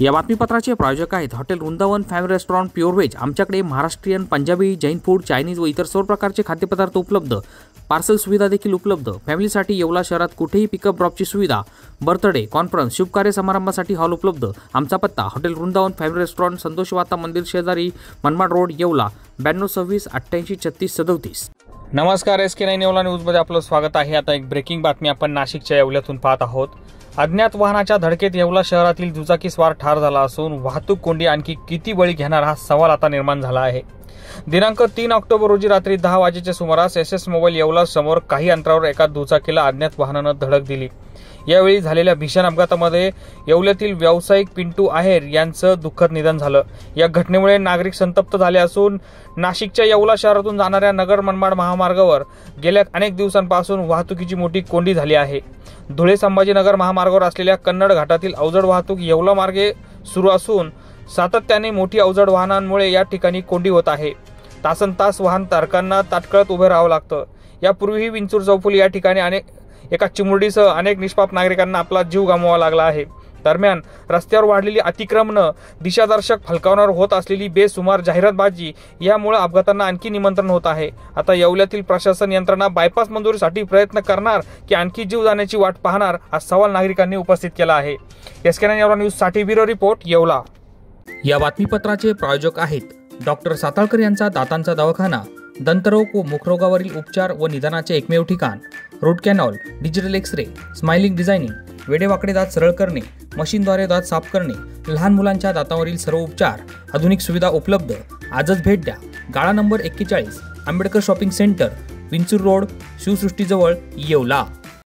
या बातमीपत्राचे प्रायोजक आहेत hotel Vrindavan family restaurant pure veg. आमच्याकडे महाराष्ट्रीयन, पंजाबी, जैन फूड, चायनीज व इतर सर्व प्रकारचे खाद्यपदार्थ उपलब्ध। पार्सल सुविधा देखील उपलब्ध। फॅमिलीसाठी येवला शहरात कुठेही पिकअप ड्रॉपची सुविधा। बर्थडे, कॉन्फरन्स, शुभकार्य समारंभासाठी हॉल उपलब्ध। आमचा पत्ता hotel Vrindavan family restaurant, Santosh वाता मंदिर शेजारी, मनमाड रोड, येवला 9226 88 36 37। नमस्कार, SK9 येवला न्यूजमध्ये आपलं स्वागत आहे। आता एक ब्रेकिंग बातमी आपण नाशिकच्या येवल्यातून पाहत आहोत। अज्ञात वाहनाच्या धडकेत येवला शहरातील दुचाकी स्वार ठार झाला असून वाहतूक कोंडी आणखी किती बळी घेणार हा सवाल आता निर्माण झाला आहे। दिनांक 3 ऑक्टोबर रोजी रात्री 10 वाजेच्या सुमारास SS मोबाईल येवला समोर काही अंतरावर एका दुचाकीला अज्ञात वाहनानं धडक दिली। यावेळी झालेल्या भीषण अपघातामध्ये येवल्यातील व्यावसायिक पिंटू आहेर यांचं दुःखद निधन झालं। या घटनेमुळे नागरिक संतप्त झाले असून नाशिकच्या येवला शहरातून जाणाऱ्या नगर मनमाड महामार्गावर गेल्या अनेक दिवसांपासून वाहतुकीची मोठी कोंडी झाली आहे। धुळे संभाजीनगर महामार्गावर असलेल्या कन्नड घाटातील अवजड वाहतूक येवला मार्गे सुरू असून सातत्याने मोठी अवजड वाहनांमुळे या ठिकाणी कोंडी होत आहे। तासनतास वाहन धारकांना ताटकळत उभे राहावं लागतं। यापूर्वीही विंचूर चौफुली या ठिकाणी एका चिमुरडीसह अनेक निष्पाप नागरिकांना आपला जीव गमवावा लागला आहे। दरम्यान रस्त्यावर वाढलेली अतिक्रमणं, दिशादर्शक फलकांवर होत असलेली बेसुमार जाहिरातबाजी यामुळे अपघातांना आणखी निमंत्रण होत आहे। आता येवल्यातील प्रशासन यंत्रणा बायपास मंजुरीसाठी प्रयत्न करणार की आणखी जीव जाण्याची वाट पाहणार हा सवाल नागरिकांनी उपस्थित केला आहे। SK9 येवला न्यूजसाठी ब्युरो रिपोर्ट, येवला। या बातमीपत्राचे प्रायोजक आहेत डॉक्टर साताळकर यांचा दातांचा दवाखाना, दंतरोग व मुखरोगावरील उपचार व निदानाचे एकमेव ठिकाण। Root canal, digital X ray, smiling designing, वेडेवाकडे दात सरळ करणे, मशीनद्वारे दात साफ करणे, लहान मुलांच्या दातांवरील सर्व उपचार, आधुनिक सुविधा उपलब्ध। आजच भेट द्या। गाळा number 41, Ambedkar shopping centre, Vinchur road, शिवसृष्टीजवळ, येवला।